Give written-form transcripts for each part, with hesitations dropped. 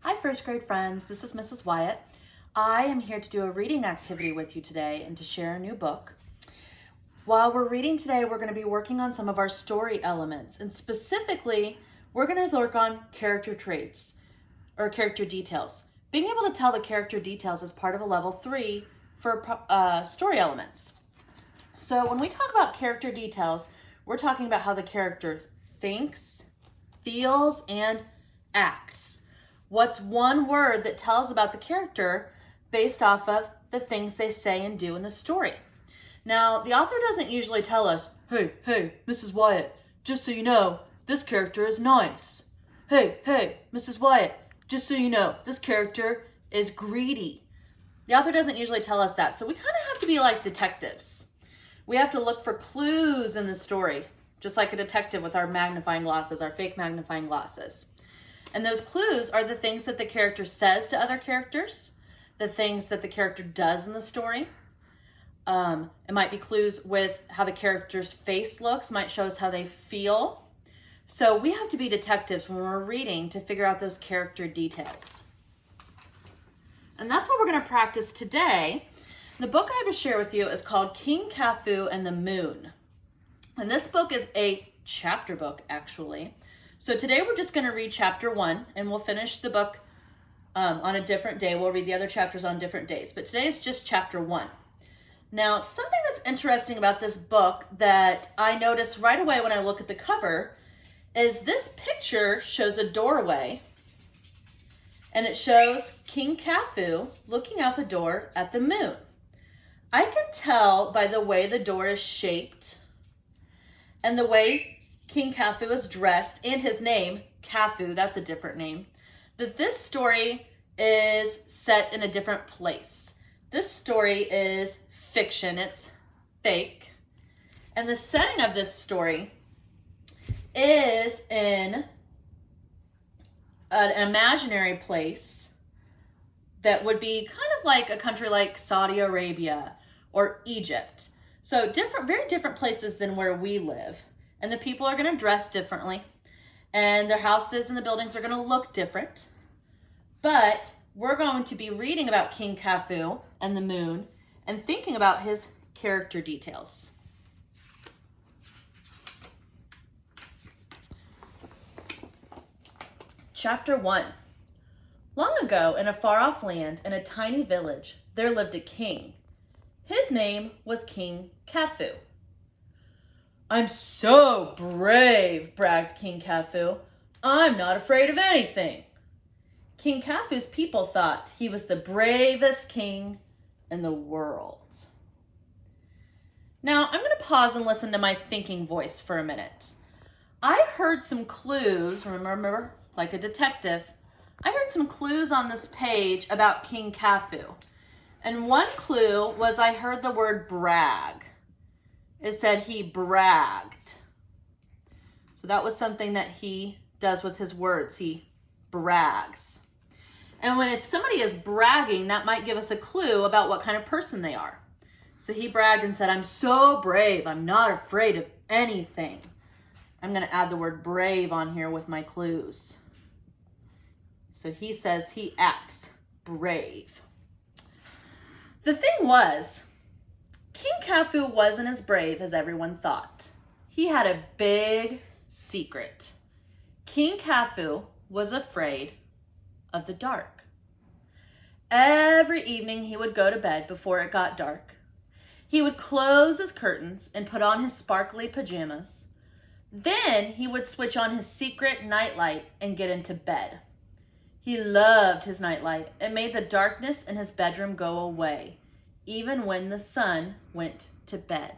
Hi, first grade friends. This is Mrs. Wyatt. I am here to do a reading activity with you today and to share a new book. While we're reading today, we're going to be working on some of our story elements, and specifically, we're going to work on character traits or character details. Being able to tell the character details is part of a level 3 for story elements. So when we talk about character details, we're talking about how the character thinks, feels, and acts. What's one word that tells about the character based off of the things they say and do in the story? Now, the author doesn't usually tell us, hey, Mrs. Wyatt, just so you know, this character is nice. Hey, Mrs. Wyatt, just so you know, this character is greedy. The author doesn't usually tell us that, so we kind of have to be like detectives. We have to look for clues in the story, just like a detective with our magnifying glasses, our fake magnifying glasses. And those clues are the things that the character says to other characters, the things that the character does in the story. It might be clues with how the character's face looks, might show us how they feel. So we have to be detectives when we're reading to figure out those character details. And that's what we're going to practice today. The book I have to share with you is called King Kafu and the Moon. And this book is a chapter book, actually. So today we're just going to read chapter 1, and we'll finish the book on a different day. We'll read the other chapters on different days, but today is just chapter 1. Now, something that's interesting about this book that I noticed right away when I look at the cover is this picture shows a doorway, and it shows King Kafu looking out the door at the moon. I can tell by the way the door is shaped and the way King Kafu is dressed, and his name, Kafu, that's a different name, that this story is set in a different place. This story is fiction, it's fake. And the setting of this story is in an imaginary place that would be kind of like a country like Saudi Arabia or Egypt. So very different places than where we live. And the people are going to dress differently, and their houses and the buildings are going to look different. But we're going to be reading about King Kafu and the moon and thinking about his character details. Chapter 1. Long ago, in a far-off land, in a tiny village, there lived a king. His name was King Kafu. "I'm so brave," bragged King Kafu. "I'm not afraid of anything." King Kafu's people thought he was the bravest king in the world. Now, I'm going to pause and listen to my thinking voice for a minute. I heard some clues, remember, like a detective, I heard some clues on this page about King Kafu. And one clue was I heard the word brag. It said he bragged. So that was something that he does with his words. He brags. And if somebody is bragging, that might give us a clue about what kind of person they are. So he bragged and said, "I'm so brave. I'm not afraid of anything." I'm going to add the word brave on here with my clues. So he says he acts brave. The thing was, King Kafu wasn't as brave as everyone thought. He had a big secret. King Kafu was afraid of the dark. Every evening he would go to bed before it got dark. He would close his curtains and put on his sparkly pajamas. Then he would switch on his secret nightlight and get into bed. He loved his nightlight. It made the darkness in his bedroom go away, even when the sun went to bed.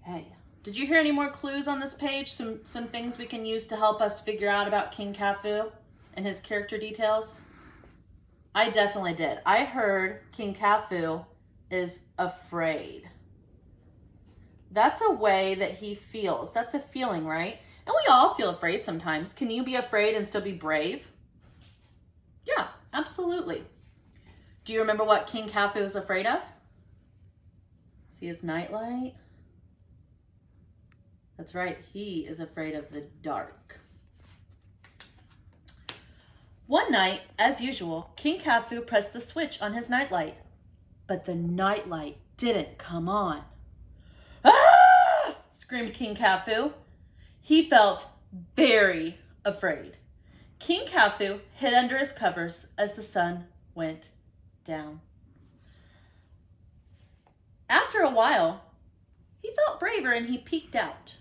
Okay, did you hear any more clues on this page? Some things we can use to help us figure out about King Kafu and his character details? I definitely did. I heard King Kafu is afraid. That's a way that he feels. That's a feeling, right? And we all feel afraid sometimes. Can you be afraid and still be brave? Yeah, absolutely. Do you remember what King Kafu is afraid of? See his nightlight? That's right, he is afraid of the dark. One night, as usual, King Kafu pressed the switch on his nightlight, but the nightlight didn't come on. Ah! Screamed King Kafu. He felt very afraid. King Kafu hid under his covers as the sun went down. After a while, he felt braver and he peeked out.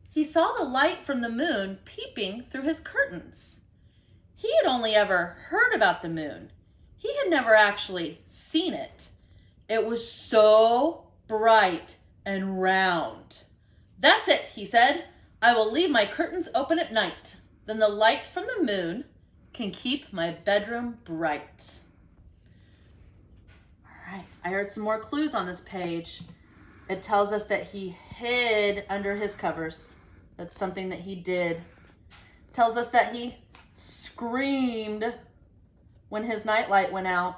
He saw the light from the moon peeping through his curtains. He had only ever heard about the moon. He had never actually seen it. It was so bright and round. "That's it," he said. "I will leave my curtains open at night. Then the light from the moon can keep my bedroom bright." All right, I heard some more clues on this page. It tells us that he hid under his covers. That's something that he did. It tells us that he screamed when his nightlight went out.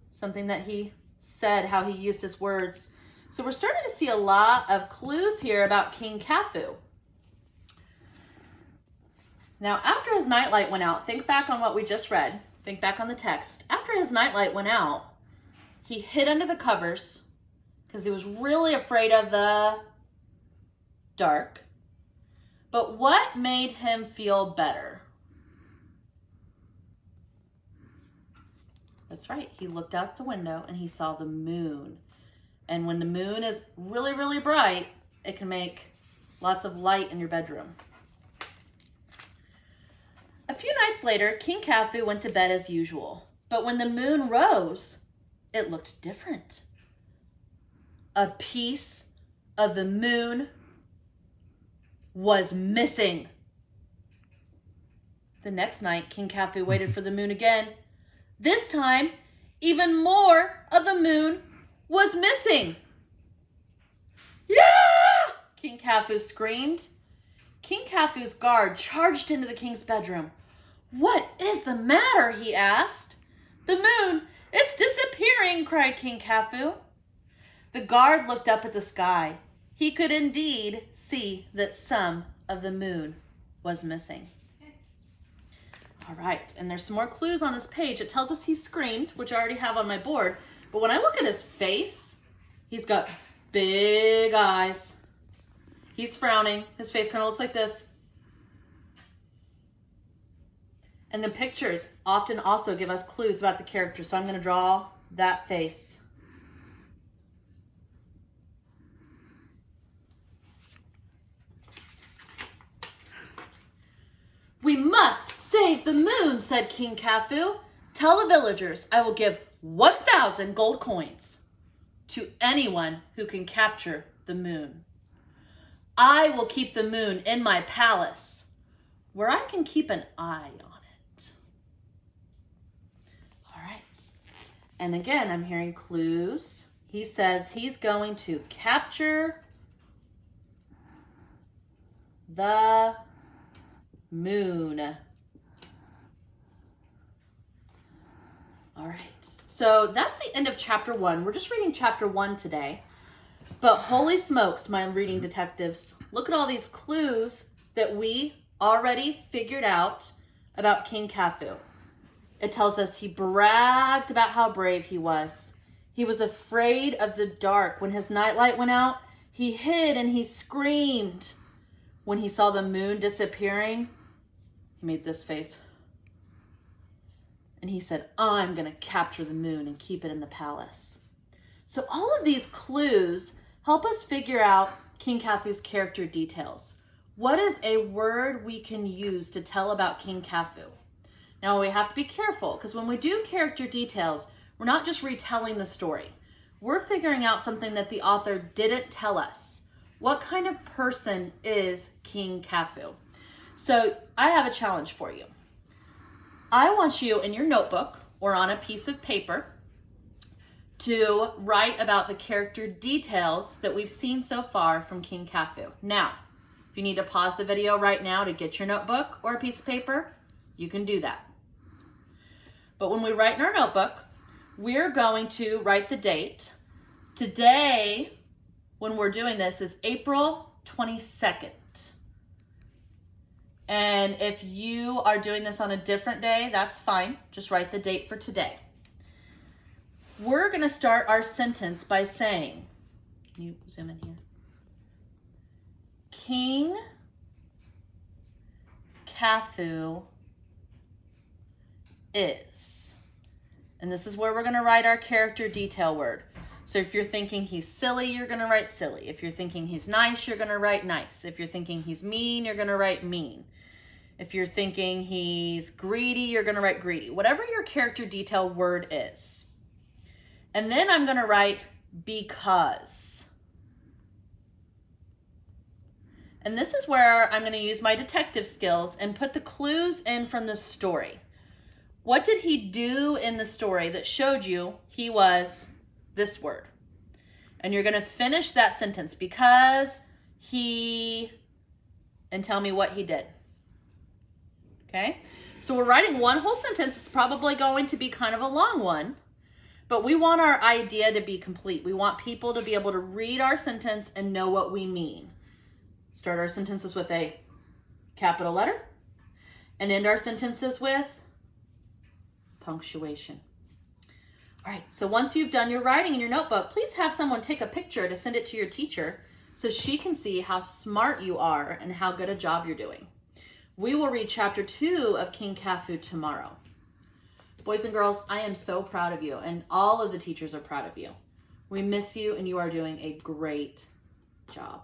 Something that he said, how he used his words. So we're starting to see a lot of clues here about King Kafu. Now, after his nightlight went out, think back on what we just read. Think back on the text. After his nightlight went out, he hid under the covers because he was really afraid of the dark. But what made him feel better? That's right. He looked out the window and he saw the moon. And when the moon is really, really bright, it can make lots of light in your bedroom. A few nights later, King Kafu went to bed as usual. But when the moon rose, it looked different. A piece of the moon was missing. The next night, King Kafu waited for the moon again. This time, even more of the moon was missing. "Yeah!" King Kafu screamed. King Kafu's guard charged into the king's bedroom. "What is the matter?" he asked. "The moon, it's disappearing," cried King Kafu. The guard looked up at the sky. He could indeed see that some of the moon was missing. All right, and there's some more clues on this page. It tells us he screamed, which I already have on my board. But when I look at his face, he's got big eyes. He's frowning. His face kind of looks like this. And the pictures often also give us clues about the character. So I'm going to draw that face. "We must save the moon," said King Kafu. "Tell the villagers I will give 1,000 gold coins to anyone who can capture the moon. I will keep the moon in my palace where I can keep an eye on it." All right. And again, I'm hearing clues. He says he's going to capture the moon. All right. So that's the end of chapter 1. We're just reading chapter 1 today. But holy smokes, my reading detectives. Look at all these clues that we already figured out about King Kafu. It tells us he bragged about how brave he was. He was afraid of the dark. When his nightlight went out, he hid and he screamed. When he saw the moon disappearing, he made this face. And he said, "I'm going to capture the moon and keep it in the palace." So all of these clues help us figure out King Kafu's character details. What is a word we can use to tell about King Kafu? Now we have to be careful because when we do character details, we're not just retelling the story. We're figuring out something that the author didn't tell us. What kind of person is King Kafu? So I have a challenge for you. I want you in your notebook or on a piece of paper to write about the character details that we've seen so far from King Kafu. Now, if you need to pause the video right now to get your notebook or a piece of paper, you can do that. But when we write in our notebook, we're going to write the date. Today, when we're doing this, is April 22nd. And if you are doing this on a different day, that's fine. Just write the date for today. We're going to start our sentence by saying, can you zoom in here? King Kafu is. And this is where we're going to write our character detail word. So if you're thinking he's silly, you're going to write silly. If you're thinking he's nice, you're going to write nice. If you're thinking he's mean, you're going to write mean. If you're thinking he's greedy, you're going to write greedy. Whatever your character detail word is. And then I'm going to write because. And this is where I'm going to use my detective skills and put the clues in from the story. What did he do in the story that showed you he was this word? And you're going to finish that sentence, because he, and tell me what he did. Okay? So we're writing one whole sentence. It's probably going to be kind of a long one, but we want our idea to be complete. We want people to be able to read our sentence and know what we mean. Start our sentences with a capital letter and end our sentences with punctuation. All right, so once you've done your writing in your notebook, please have someone take a picture to send it to your teacher so she can see how smart you are and how good a job you're doing. We will read chapter 2 of King Kafu tomorrow. Boys and girls, I am so proud of you, and all of the teachers are proud of you. We miss you, and you are doing a great job.